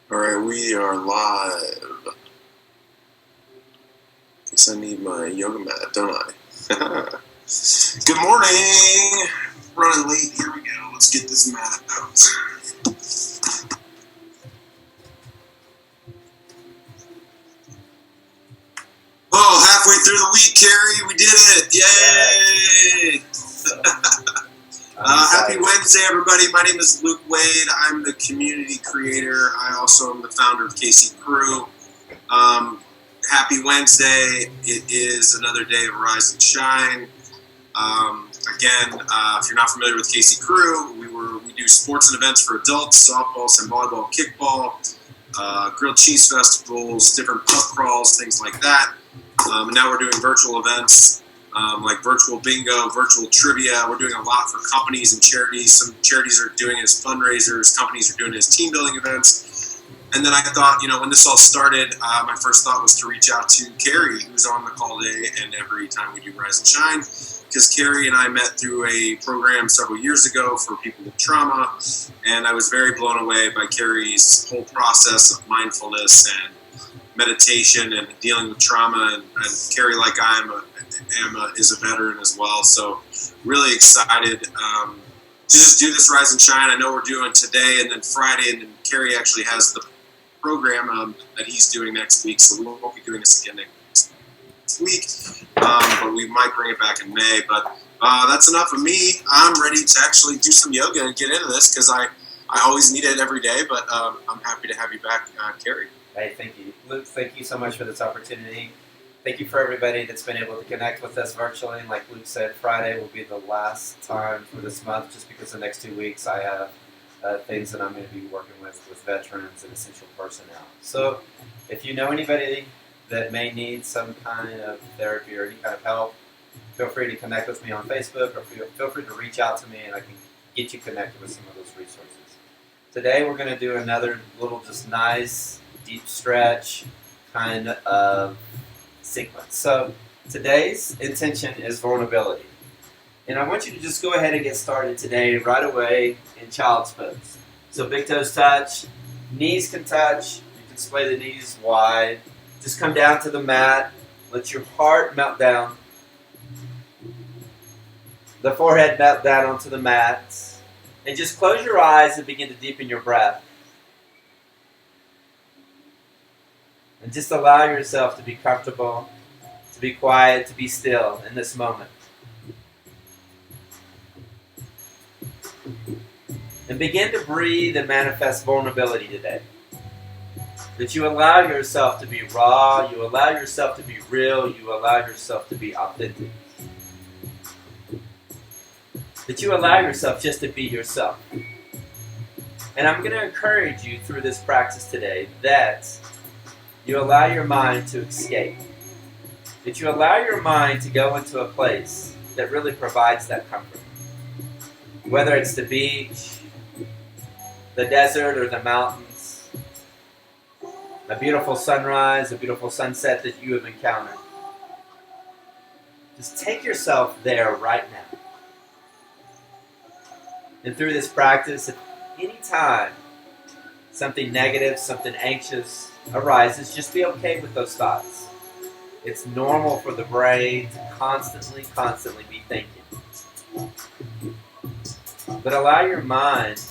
All right, we are live. Guess I need my yoga mat, don't I? Good morning. Running late. Here we go. Let's get this mat out. Oh, halfway through the week, Carrie. We did it. Yay. Happy Wednesday, everybody. My name is Luke Wade. I'm the community creator. I also am the founder of KC Crew. Happy Wednesday. It is another day of Rise and Shine. Again, if you're not familiar with KC Crew, we do sports and events for adults, softball, some volleyball, kickball, grilled cheese festivals, different pub crawls, things like that. And now we're doing virtual events like virtual bingo, virtual trivia. We're doing a lot for companies and charities. Some charities are doing it as fundraisers. Companies are doing it as team building events. And then I thought, when this all started, my first thought was to reach out to Carrie, who's on the call today and every time we do Rise and Shine, because Carrie and I met through a program several years ago for people with trauma, and I was very blown away by Carrie's whole process of mindfulness and meditation and dealing with trauma. And Carrie, like I am, is a veteran as well, so really excited to just do this Rise and Shine. I know we're doing today and then Friday, and then Carrie actually has the program that he's doing next week, so we won't be doing this again next week, but we might bring it back in May. But that's enough of me. I'm ready to actually do some yoga and get into this because I always need it every day, but I'm happy to have you back, Carrie. Hey, thank you. Luke, thank you so much for this opportunity. Thank you for everybody that's been able to connect with us virtually. Like Luke said, Friday will be the last time for this month, just because the next 2 weeks I have things that I'm going to be working with veterans and essential personnel. So if you know anybody that may need some kind of therapy or any kind of help, feel free to connect with me on Facebook, or feel free to reach out to me and I can get you connected with some of those resources. Today we're going to do another little just nice, deep stretch kind of sequence. So today's intention is vulnerability. And I want you to just go ahead and get started today right away in child's pose. So big toes touch, knees can touch, you can splay the knees wide. Just come down to the mat, let your heart melt down. The forehead melt down onto the mat. And just close your eyes and begin to deepen your breath. And just allow yourself to be comfortable, to be quiet, to be still in this moment. And begin to breathe and manifest vulnerability today. That you allow yourself to be raw, you allow yourself to be real, you allow yourself to be authentic. That you allow yourself just to be yourself. And I'm going to encourage you through this practice today that you allow your mind to escape. That you allow your mind to go into a place that really provides that comfort. Whether it's the beach, the desert, or the mountains, a beautiful sunrise, a beautiful sunset that you have encountered. Just take yourself there right now. And through this practice, if any time something negative, something anxious arises, just be okay with those thoughts. It's normal for the brain to constantly be thinking. But allow your mind,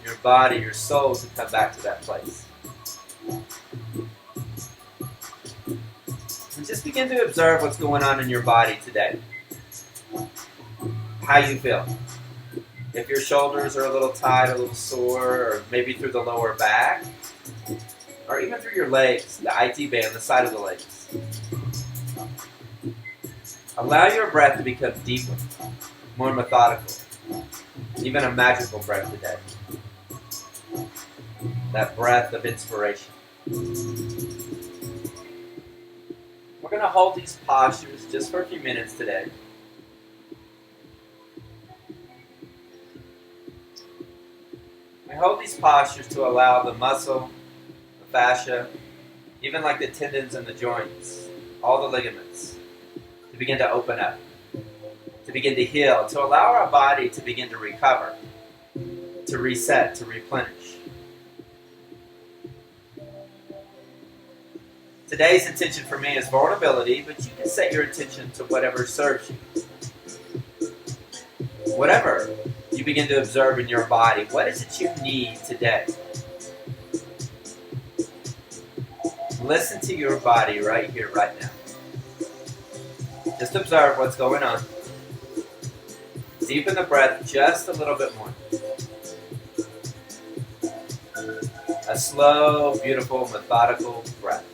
your body, your soul to come back to that place. And just begin to observe what's going on in your body today. How you feel. If your shoulders are a little tight, a little sore, or maybe through the lower back, or even through your legs, the IT band, the side of the legs. Allow your breath to become deeper, more methodical, even a magical breath today. That breath of inspiration. We're going to hold these postures just for a few minutes today. We hold these postures to allow the muscle, the fascia, even like the tendons and the joints, all the ligaments, to begin to open up, to begin to heal, to allow our body to begin to recover, to reset, to replenish. Today's intention for me is vulnerability, but you can set your intention to whatever serves you. Whatever you begin to observe in your body, what is it you need today? Listen to your body right here, right now. Just observe what's going on. Deepen the breath just a little bit more. A slow, beautiful, methodical breath.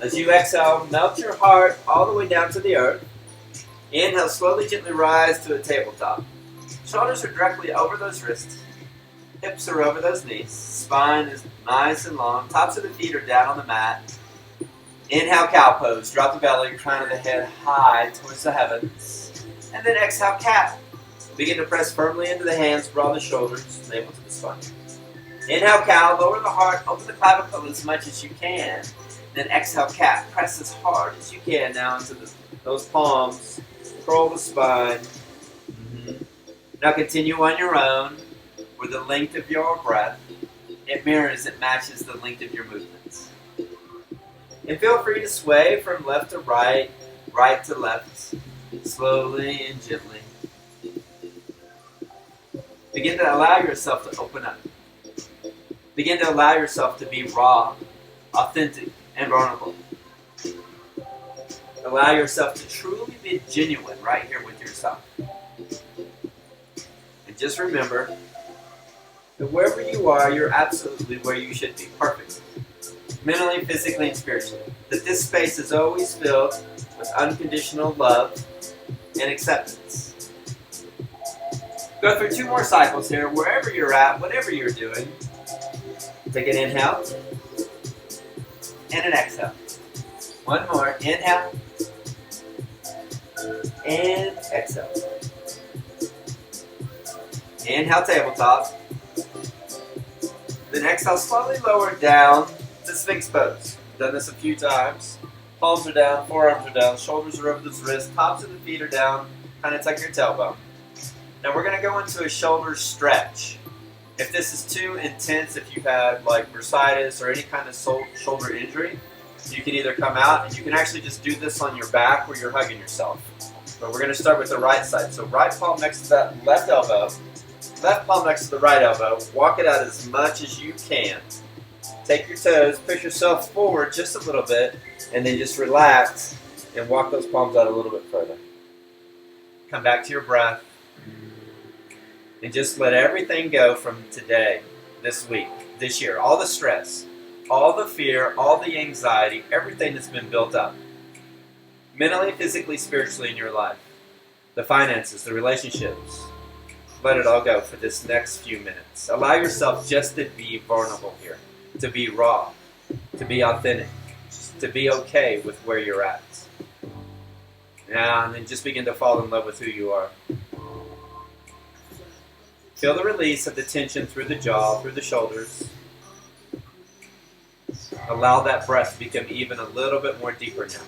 As you exhale, melt your heart all the way down to the earth. Inhale, slowly, gently rise to a tabletop. Shoulders are directly over those wrists. Hips are over those knees. Spine is nice and long. Tops of the feet are down on the mat. Inhale, cow pose. Drop the belly, crown of the head high towards the heavens. And then exhale, cat. Begin to press firmly into the hands, broaden the shoulders, navel to the spine. Inhale, cow. Lower the heart, open the clavicle as much as you can. Then exhale, cat. Press as hard as you can now into those palms. Curl the spine. Now continue on your own with the length of your breath. It mirrors, it matches the length of your movements. And feel free to sway from left to right, right to left, slowly and gently. Begin to allow yourself to open up. Begin to allow yourself to be raw, authentic, and vulnerable. Allow yourself to truly be genuine right here with yourself. And just remember that wherever you are, you're absolutely where you should be. Perfect. Mentally, physically, and spiritually. That this space is always filled with unconditional love and acceptance. Go through 2 more cycles here, wherever you're at, whatever you're doing. Take an inhale and an exhale. One more. Inhale and exhale. Inhale, tabletop. Then exhale, slowly lower down to Sphinx pose. Done this a few times. Palms are down, forearms are down, shoulders are over the wrists, tops of the feet are down, kind of tuck your tailbone. Now we're going to go into a shoulder stretch. If this is too intense, if you've had like bursitis or any kind of shoulder injury, you can either come out and you can actually just do this on your back where you're hugging yourself. But we're going to start with the right side. So right palm next to that left elbow, left palm next to the right elbow. Walk it out as much as you can. Take your toes, push yourself forward just a little bit, and then just relax and walk those palms out a little bit further. Come back to your breath. And just let everything go from today, this week, this year. All the stress, all the fear, all the anxiety, everything that's been built up. Mentally, physically, spiritually in your life. The finances, the relationships. Let it all go for this next few minutes. Allow yourself just to be vulnerable here. To be raw. To be authentic. To be okay with where you're at. And then just begin to fall in love with who you are. Feel the release of the tension through the jaw, through the shoulders. Allow that breath to become even a little bit more deeper now.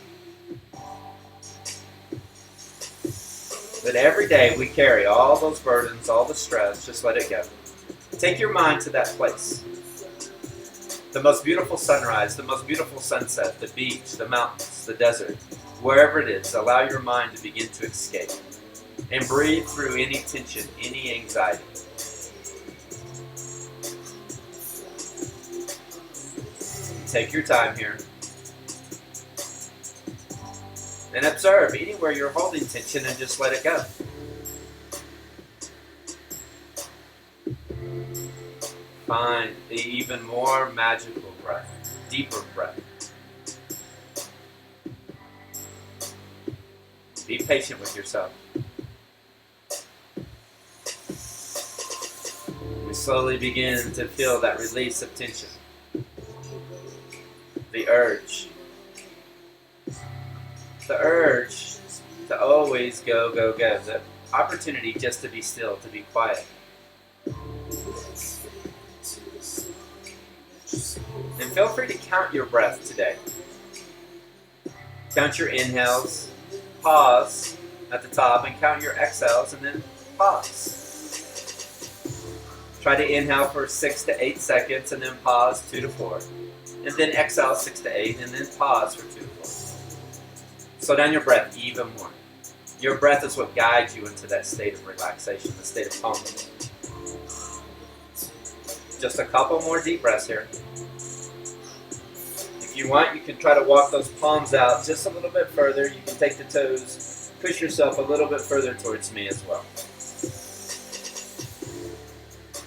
That every day we carry all those burdens, all the stress, just let it go. Take your mind to that place. The most beautiful sunrise, the most beautiful sunset, the beach, the mountains, the desert, wherever it is, allow your mind to begin to escape. And breathe through any tension, any anxiety. Take your time here. And observe anywhere you're holding tension and just let it go. Find the even more magical breath, deeper breath. Be patient with yourself. We slowly begin to feel that release of tension. The urge. The urge to always go, go, go. The opportunity just to be still, to be quiet. And feel free to count your breath today. Count your inhales, pause at the top, and count your exhales, and then pause. Try to inhale for 6 to 8 seconds and then pause 2 to 4. And then exhale 6 to 8 and then pause for 2 to 4. Slow down your breath even more. Your breath is what guides you into that state of relaxation, the state of calmness. Just a couple more deep breaths here. If you want, you can try to walk those palms out just a little bit further. You can take the toes, push yourself a little bit further towards me as well.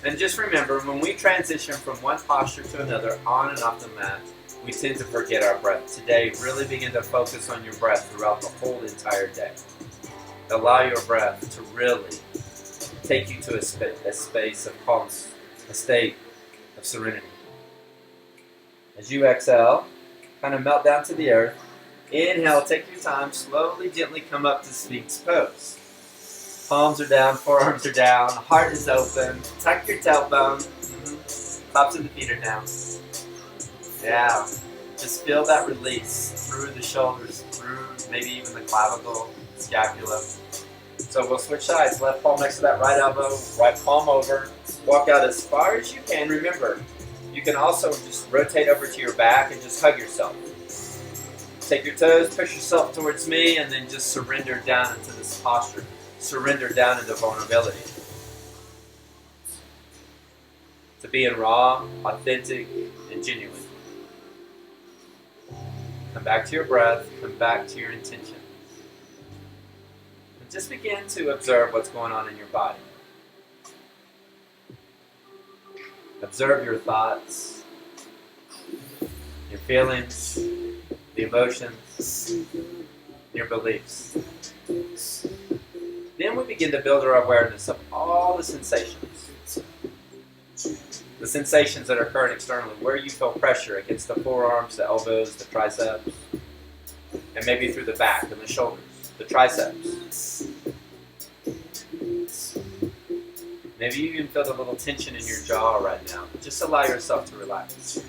And just remember, when we transition from one posture to another, on and off the mat, we tend to forget our breath. Today, really begin to focus on your breath throughout the whole entire day. Allow your breath to really take you to a space of calmness, a state of serenity. As you exhale, kind of melt down to the earth. Inhale, take your time, slowly, gently come up to Sphinx pose. Palms are down, forearms are down, heart is open. Tuck your tailbone. Tops of the feet are down. Yeah. Just feel that release through the shoulders, through maybe even the clavicle, scapula. So we'll switch sides. Left palm next to that right elbow, right palm over. Walk out as far as you can. Remember, you can also just rotate over to your back and just hug yourself. Take your toes, push yourself towards me, and then just surrender down into this posture. Surrender down into vulnerability. To being raw, authentic, and genuine. Come back to your breath. Come back to your intention. And just begin to observe what's going on in your body. Observe your thoughts, your feelings, the emotions, your beliefs. Then we begin to build our awareness of all the sensations. The sensations that are occurring externally, where you feel pressure against the forearms, the elbows, the triceps, and maybe through the back and the shoulders, the triceps. Maybe you even feel a little tension in your jaw right now. Just allow yourself to relax.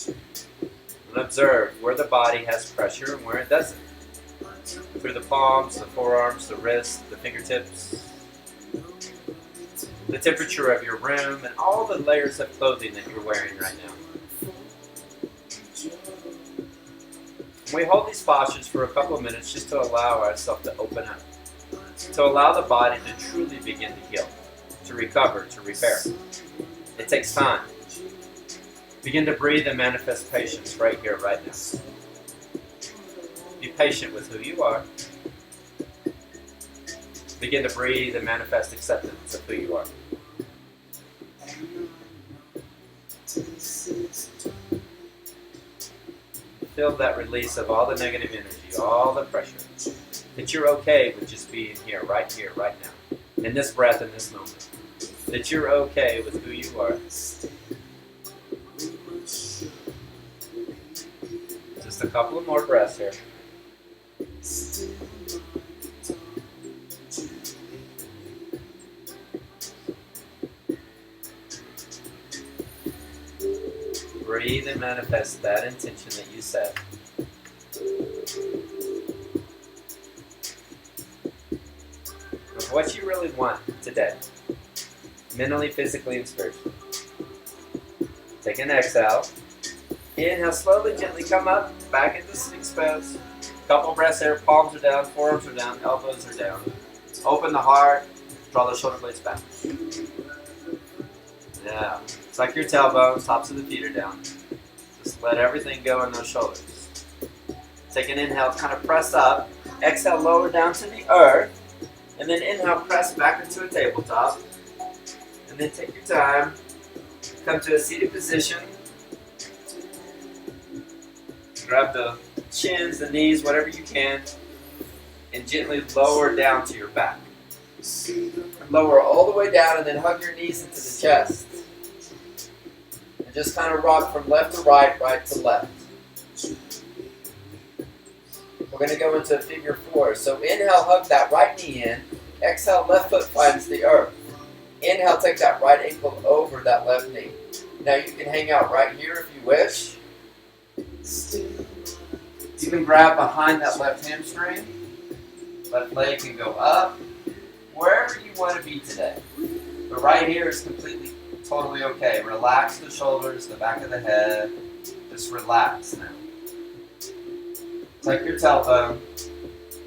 And observe where the body has pressure and where it doesn't. Through the palms, the forearms, the wrists, the fingertips. The temperature of your room, and all the layers of clothing that you're wearing right now. We hold these postures for a couple of minutes just to allow ourselves to open up. To allow the body to truly begin to heal, to recover, to repair. It takes time. Begin to breathe and manifest patience right here, right now. Be patient with who you are. Begin to breathe and manifest acceptance of who you are. Feel that release of all the negative energy, all the pressure. That you're okay with just being here, right now. In this breath, in this moment. That you're okay with who you are. Just a couple of more breaths here. Breathe and manifest that intention that you set. Of what you really want today. Mentally, physically, and spiritually. Take an exhale. Inhale, slowly, gently come up, back into Sphinx pose. Couple breaths here, palms are down, forearms are down, elbows are down. Open the heart, draw the shoulder blades back. Yeah. Tuck your tailbone, tops of the feet are down. Just let everything go in those shoulders. Take an inhale, kind of press up. Exhale, lower down to the earth. And then inhale, press back into a tabletop. And then take your time. Come to a seated position. Grab the chins, the knees, whatever you can. And gently lower down to your back. Lower all the way down and then hug your knees into the chest. And just kind of rock from left to right, right to left. We're going to go into figure 4. So inhale, hug that right knee in. Exhale, left foot finds the earth. Inhale, take that right ankle over that left knee. Now you can hang out right here if you wish. You can grab behind that left hamstring. Left leg can go up. Wherever you want to be today. But right here is completely, totally okay. Relax the shoulders, the back of the head. Just relax now. Take your tailbone.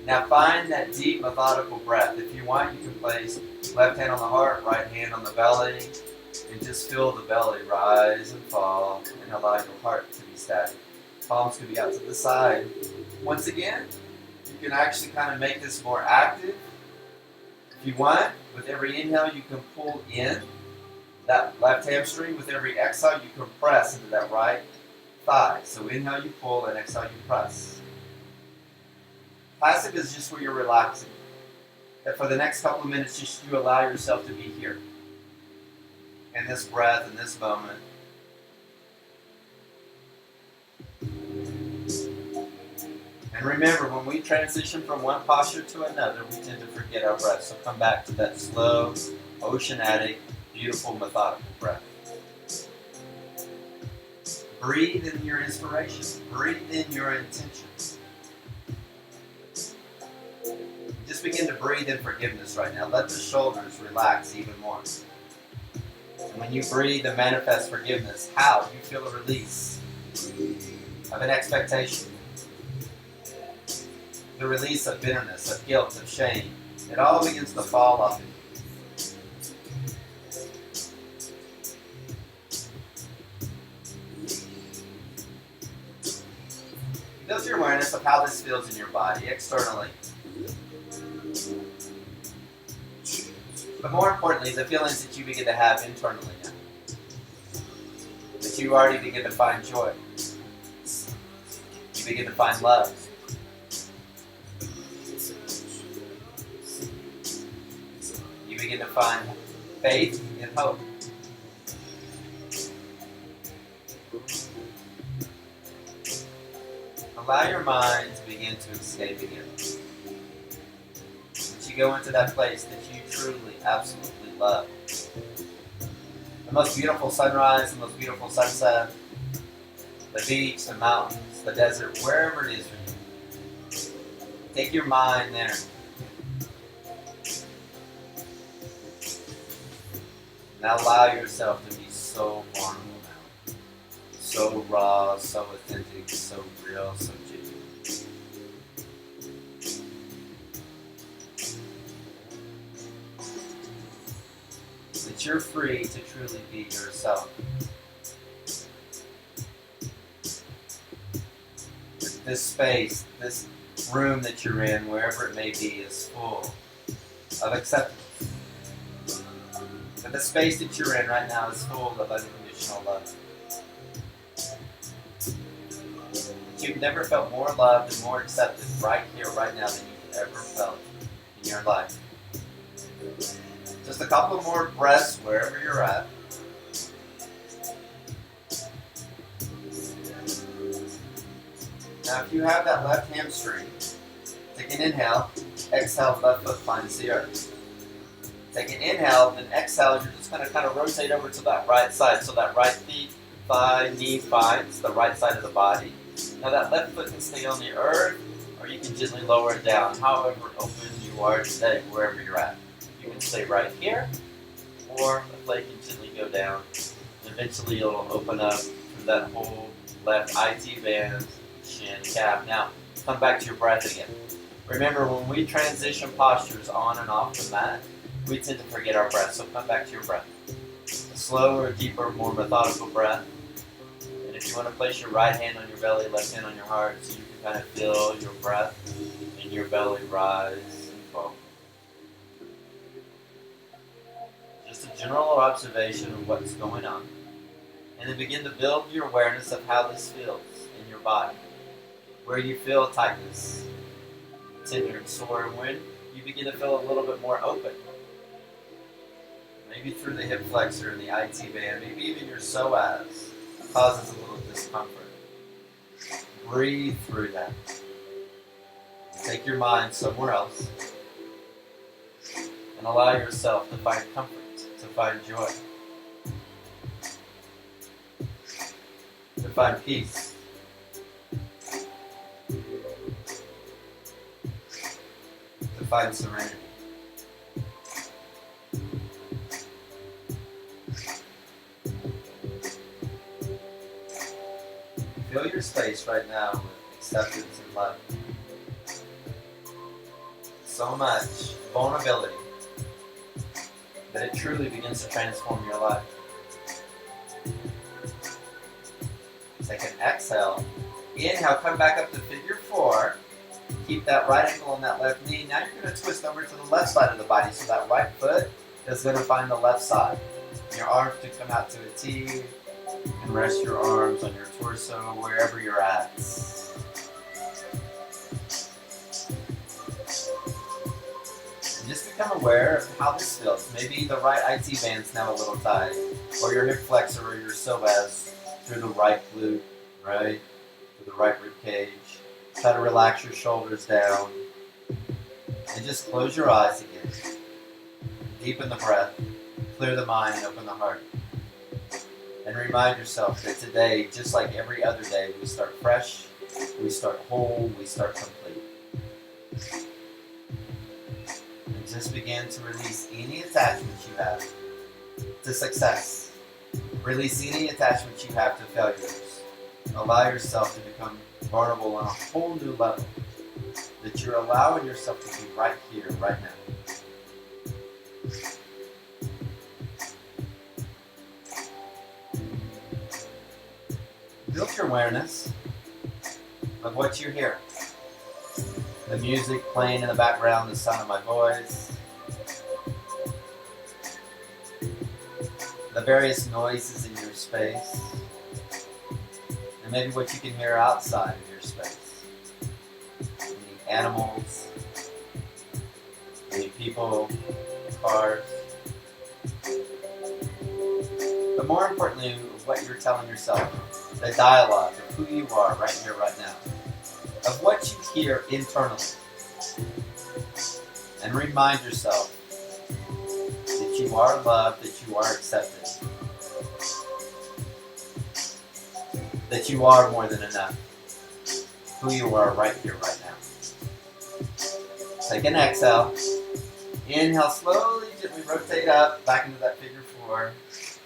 Now find that deep, methodical breath. If you want, you can place left hand on the heart, right hand on the belly, and just feel the belly rise and fall, and allow your heart to be static. Palms can be out to the side. Once again, you can actually kind of make this more active. If you want, with every inhale, you can pull in that left hamstring. With every exhale, you can press into that right thigh. So inhale, you pull, and exhale, you press. Passive is just where you're relaxing. And for the next couple of minutes, just you allow yourself to be here. In this breath, in this moment. And remember, when we transition from one posture to another, we tend to forget our breath. So come back to that slow, oceanic, beautiful, methodical breath. Breathe in your inspiration. Breathe in your intentions. Just begin to breathe in forgiveness right now. Let the shoulders relax even more. And when you breathe and manifest forgiveness, how? You feel a release of an expectation. The release of bitterness, of guilt, of shame. It all begins to fall off of you. Build your awareness of how this feels in your body externally. But more importantly, the feelings that you begin to have internally now. That you already begin to find joy. You begin to find love. You begin to find faith and hope. Allow your mind to begin to escape again. That you go into that place that you truly, absolutely love. The most beautiful sunrise, the most beautiful sunset, the beach, the mountains, the desert, wherever it is for you. Take your mind there. Now allow yourself to be so vulnerable now. So raw, so authentic, so real, so genuine. That you're free to truly be yourself. This space, this room that you're in, wherever it may be, is full of acceptance. But the space that you're in right now is full of unconditional love. That you've never felt more loved and more accepted right here, right now than you've ever felt in your life. Just a couple more breaths wherever you're at. Now if you have that left hamstring, take an inhale, exhale, left foot finds the earth. Take an inhale, then exhale, you're just going to kind of rotate over to that right side. So that right thigh, knee finds the right side of the body. Now that left foot can stay on the earth, or you can gently lower it down, however open you are today, wherever you're at. You can stay right here, or the leg can gently go down. And eventually it'll open up through that whole left IT band, shin, calf. Now, come back to your breath again. Remember, when we transition postures on and off the mat, we tend to forget our breath, so come back to your breath. A slower, deeper, more methodical breath. And if you want to place your right hand on your belly, left hand on your heart, so you can kind of feel your breath and your belly rise and fall. Just a general observation of what's going on. And then begin to build your awareness of how this feels in your body. Where you feel tightness, tender and sore, and when you begin to feel a little bit more open. Maybe through the hip flexor and the IT band, maybe even your psoas causes a little discomfort. Breathe through that. Take your mind somewhere else and allow yourself to find comfort, to find joy, to find peace. To find serenity. Fill your space right now with acceptance and love. So much vulnerability that it truly begins to transform your life. Take an exhale. Inhale, come back up to figure 4. Keep that right ankle on that left knee. Now you're going to twist over to the left side of the body. So that right foot is going to find the left side. Your arms to come out to a T. And rest your arms on your torso, wherever you're at. And just become aware of how this feels. Maybe the right IT band's now a little tight. Or your hip flexor or your psoas through the right glute, right? Through the right rib cage. Try to relax your shoulders down. And just close your eyes again. Deepen the breath. Clear the mind and open the heart. And remind yourself that today, just like every other day, we start fresh, we start whole, we start complete. And just begin to release any attachments you have to success. Release any attachments you have to failures. Allow yourself to become vulnerable on a whole new level. That you're allowing yourself to be right here, right now. Build your awareness of what you hear. The music playing in the background, the sound of my voice. The various noises in your space. And maybe what you can hear outside of your space. Any animals, any people, cars. But more importantly, what you're telling yourself. The dialogue of who you are right here, right now. Of what you hear internally. And remind yourself that you are loved, that you are accepted. That you are more than enough. Who you are right here, right now. Take an exhale. Inhale, slowly, gently rotate up, back into that figure 4.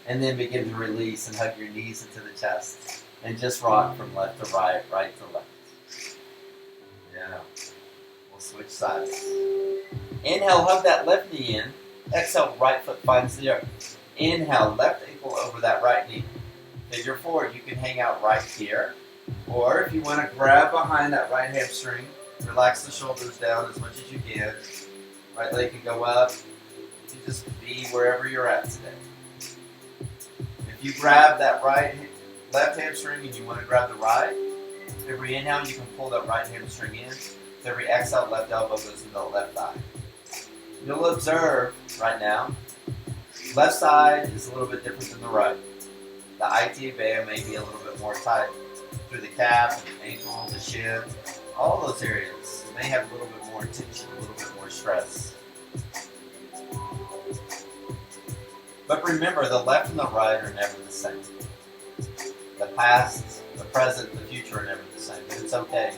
And then begin to release and hug your knees into the chest. And just rock from left to right, right to left. Yeah. We'll switch sides. Inhale, hug that left knee in. Exhale, right foot finds the earth. Inhale, left ankle over that right knee. Figure 4, you can hang out right here. Or if you want to grab behind that right hamstring, relax the shoulders down as much as you can. Right leg can go up. You just be wherever you're at today. If you grab that left hamstring and you want to grab the right, every inhale you can pull that right hamstring in. Every exhale, left elbow goes into the left thigh. You'll observe right now, left side is a little bit different than the right. The IT band may be a little bit more tight through the calf, the ankle, the shin, all those areas. You may have a little bit more tension, a little bit more stress. But remember, the left and the right are never the same. The past, the present, the future are never the same. But it's okay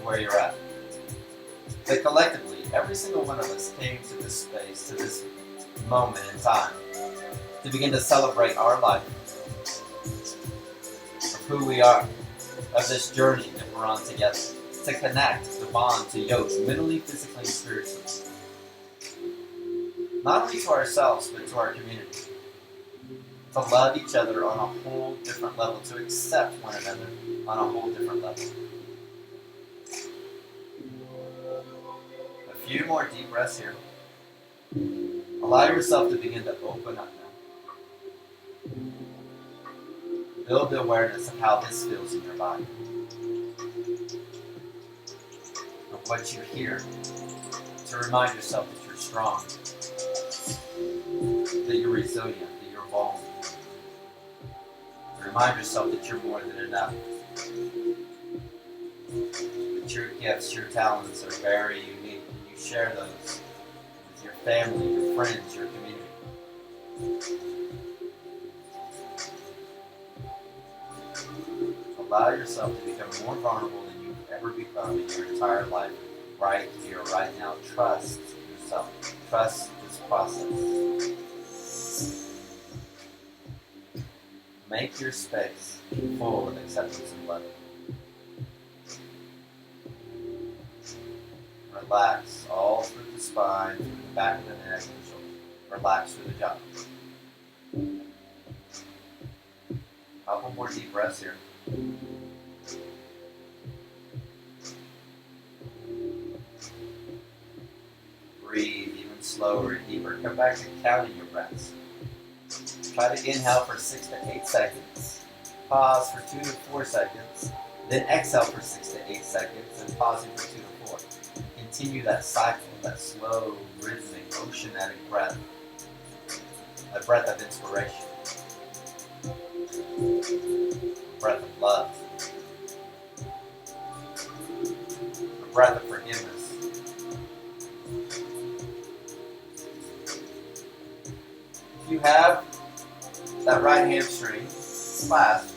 where you're at. But collectively, every single one of us came to this space, to this moment in time, to begin to celebrate our life, of who we are, of this journey that we're on together, to connect, to bond, to yoke, mentally, physically, and spiritually. Not only to ourselves, but to our community. To love each other on a whole different level, to accept one another on a whole different level. A few more deep breaths here. Allow yourself to begin to open up now. Build the awareness of how this feels in your body. Of what you hear. To remind yourself that you're strong. That you're resilient. That you're vulnerable. Remind yourself that you're more than enough. That your gifts, your talents are very unique. And you share those with your family, your friends, your community. Allow yourself to become more vulnerable than you've ever become in your entire life. Right here, right now. Trust yourself. Trust this process. Make your space full of acceptance and love. Relax all through the spine, through the back of the neck and the shoulders. Relax through the jaw. A couple more deep breaths here. Breathe even slower and deeper. Come back to counting your breaths. Try to inhale for 6 to 8 seconds. Pause for 2 to 4 seconds. Then exhale for 6 to 8 seconds and pausing for 2 to 4. Continue that cycle, that slow, rhythmic, oceanic breath. A breath of inspiration. A breath of love. A breath of forgiveness. If you have that right hamstring clasped,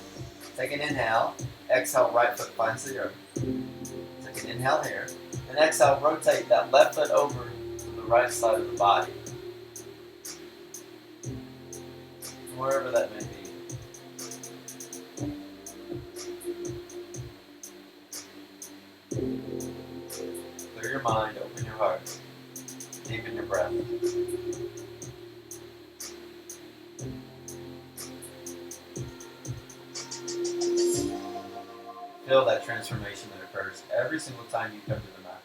take an inhale. Exhale, right foot finds the earth. Take an inhale here. And exhale, rotate that left foot over to the right side of the body. Wherever that may be. Clear your mind, open your heart, deepen your breath. Feel that transformation that occurs every single time you come to the mat.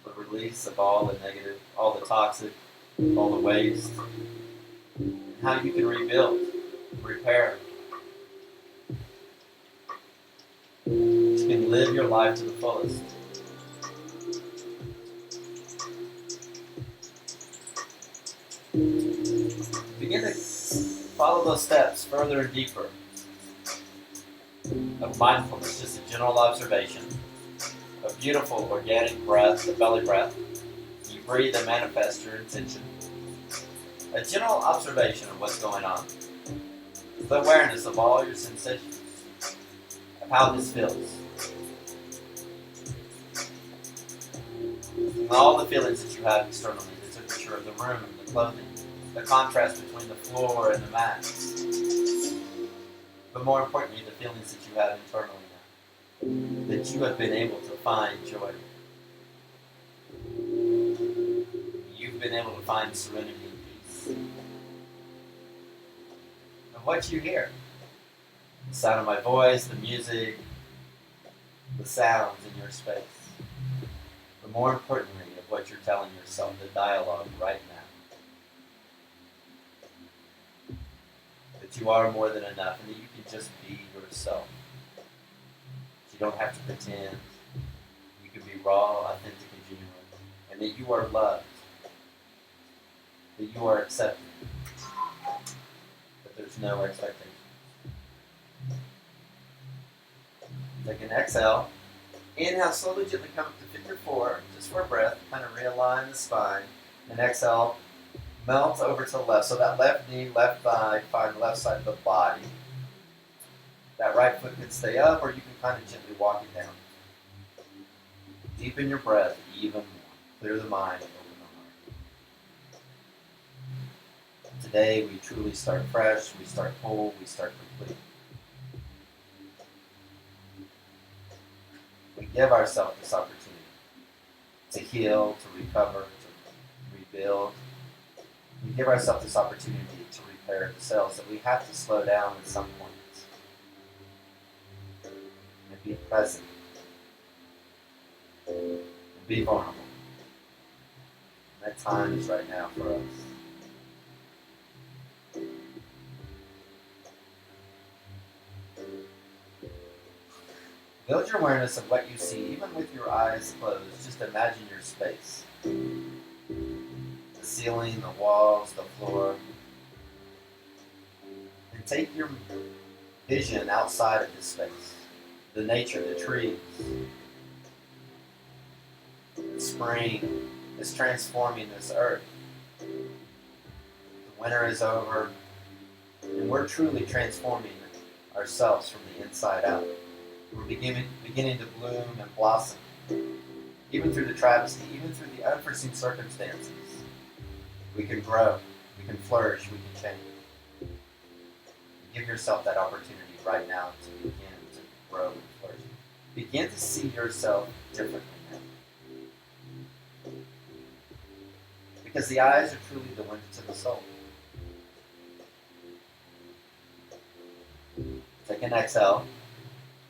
The release of all the negative, all the toxic, all the waste, and how you can rebuild, repair. You can live your life to the fullest. Begin to follow those steps further and deeper of mindfulness, just a general observation, a beautiful organic breath, the belly breath. You breathe and manifest your intention. A general observation of what's going on. The awareness of all your sensations, of how this feels. And all the feelings that you have externally, the temperature of the room, the clothing, the contrast between the floor and the mat. But more importantly, the feelings that you have internally now. That you have been able to find joy. You've been able to find serenity and peace. And what you hear, the sound of my voice, the music, the sounds in your space. But more importantly, of what you're telling yourself, the dialogue right now. That you are more than enough and that you can just be yourself. That you don't have to pretend. You can be raw, authentic, and genuine. And that you are loved. That you are accepted. That there's no expectation. Take an exhale. Inhale, slowly, gently come up to figure 4, just for a breath. Kind of realign the spine. And exhale. Melt over to the left. So that left knee, left thigh, find the left side of the body. That right foot can stay up, or you can kind of gently walk it down. Deepen your breath even more. Clear the mind, open the heart. Today we truly start fresh, we start whole, we start complete. We give ourselves this opportunity to heal, to recover, to rebuild. We give ourselves this opportunity to repair the cells that we have to slow down at some point. And be present. And be vulnerable. And that time is right now for us. Build your awareness of what you see, even with your eyes closed. Just imagine your space. The ceiling, the walls, the floor. And take your vision outside of this space. The nature, the trees. The spring is transforming this earth. The winter is over, and we're truly transforming ourselves from the inside out. We're beginning to bloom and blossom, even through the travesty, even through the unforeseen circumstances. We can grow. We can flourish. We can change. Give yourself that opportunity right now to begin to grow and flourish. Begin to see yourself differently now. Because the eyes are truly the window to the soul. Take an exhale.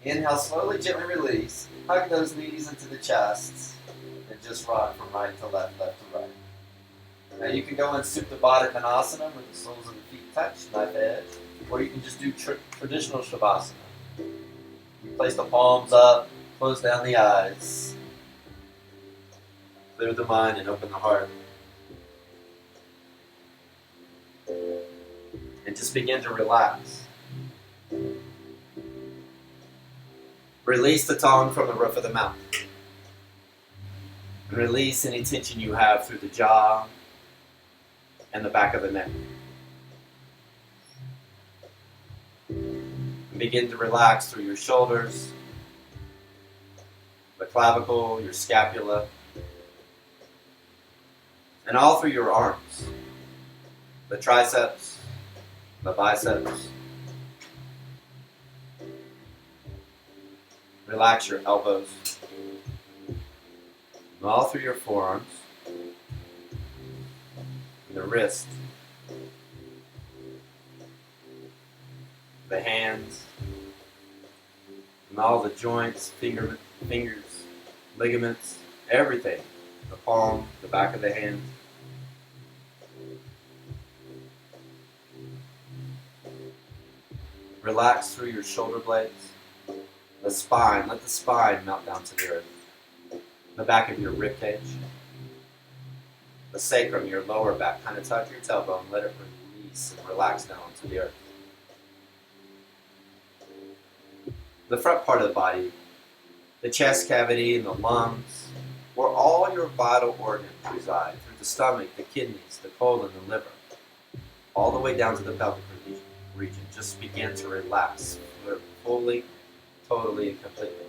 Inhale, slowly, gently release. Hug those knees into the chest. And just rock from right to left, left to right. Now you can go in Supta Baddha Konasana where the soles of the feet touch, knife edge. Or you can just do traditional Shavasana. You place the palms up, close down the eyes. Clear the mind and open the heart. And just begin to relax. Release the tongue from the roof of the mouth. And release any tension you have through the jaw and the back of the neck. And begin to relax through your shoulders, the clavicle, your scapula, and all through your arms, the triceps, the biceps. Relax your elbows, and all through your forearms, and the wrist, the hands, and all the joints, fingers, ligaments, everything. The palm, the back of the hand. Relax through your shoulder blades. The spine, let the spine melt down to the earth. The back of your rib cage. The sacrum, your lower back, kind of tuck your tailbone, let it release and relax down to the earth. The front part of the body, the chest cavity and the lungs, where all your vital organs reside, through the stomach, the kidneys, the colon, the liver, all the way down to the pelvic region. Just begin to relax fully, totally, and completely.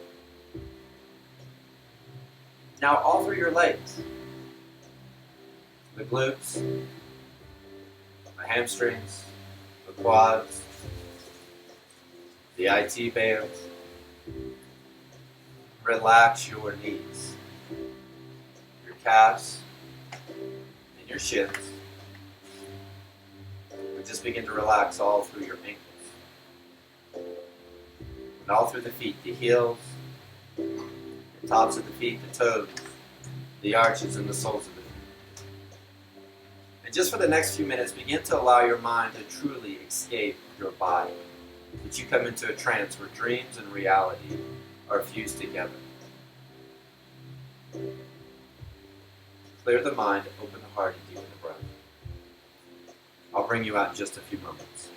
Now all through your legs, the glutes, the hamstrings, the quads, the IT bands. Relax your knees, your calves, and your shins. And just begin to relax all through your ankles. And all through the feet, the heels, the tops of the feet, the toes, the arches, and the soles of the feet. And just for the next few minutes, begin to allow your mind to truly escape your body. That you come into a trance where dreams and reality are fused together. Clear the mind, open the heart, and deepen the breath. I'll bring you out in just a few moments.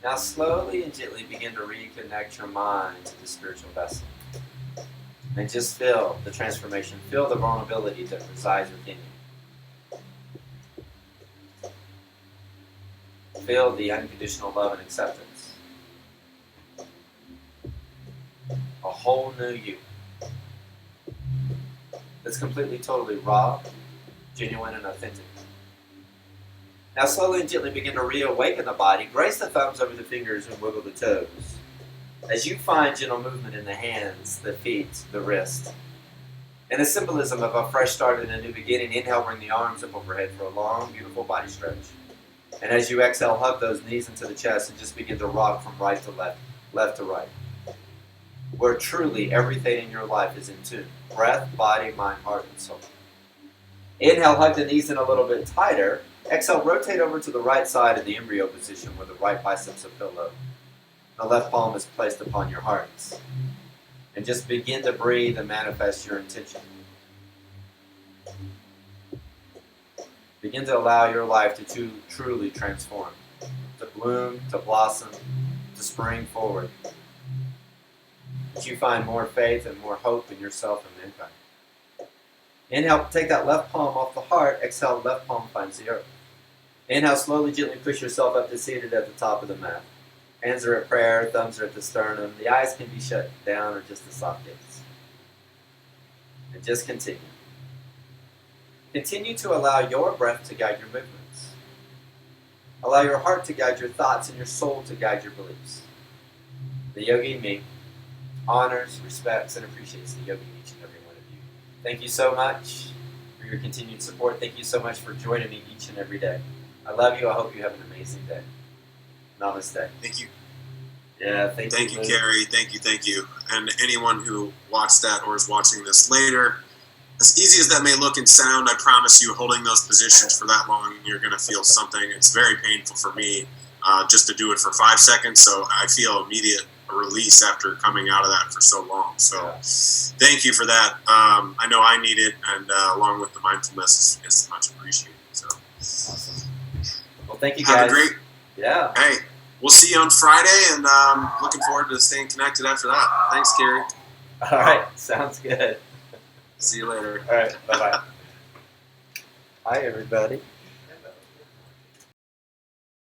Now slowly and gently begin to reconnect your mind to the spiritual vessel. And just feel the transformation. Feel the vulnerability that resides within you. Feel the unconditional love and acceptance. A whole new you. that's completely, totally raw, genuine, and authentic. Now slowly and gently begin to reawaken the body. Grace the thumbs over the fingers and wiggle the toes. As you find gentle movement in the hands, the feet, the wrist. And a symbolism of a fresh start and a new beginning, inhale, bring the arms up overhead for a long, beautiful body stretch. And as you exhale, hug those knees into the chest and just begin to rock from right to left, left to right. Where truly everything in your life is in tune. Breath, body, mind, heart, and soul. Inhale, hug the knees in a little bit tighter. Exhale, rotate over to the right side in the embryo position where the right biceps are pillow. The left palm is placed upon your heart. And just begin to breathe and manifest your intention. Begin to allow your life to truly transform. To bloom, to blossom, to spring forward. That you find more faith and more hope in yourself and mankind. Inhale, take that left palm off the heart. Exhale, left palm finds the earth. Inhale, slowly, gently push yourself up to seated at the top of the mat. Hands are at prayer, thumbs are at the sternum. The eyes can be shut down or just a soft gaze. And just continue. Continue to allow your breath to guide your movements. Allow your heart to guide your thoughts and your soul to guide your beliefs. The yogi in me honors, respects, and appreciates the yogi in each and every one of you. Thank you so much for your continued support. Thank you so much for joining me each and every day. I love you. I hope you have an amazing day. Namaste. Thank you. Yeah, thank you. Thank you, Carrie. Thank you. And anyone who watched that or is watching this later, as easy as that may look and sound, I promise you, holding those positions for that long, you're going to feel something. It's very painful for me just to do it for 5 seconds, so I feel immediate release after coming out of that for so long. So thank you for that. I know I need it, and along with the mindfulness is much appreciated. So awesome. Well, thank you guys. Have a great... Yeah. Hey, we'll see you on Friday, and looking forward to staying connected after that. Thanks, Carrie. All right. Sounds good. See you later. All right. Bye-bye. Hi, everybody.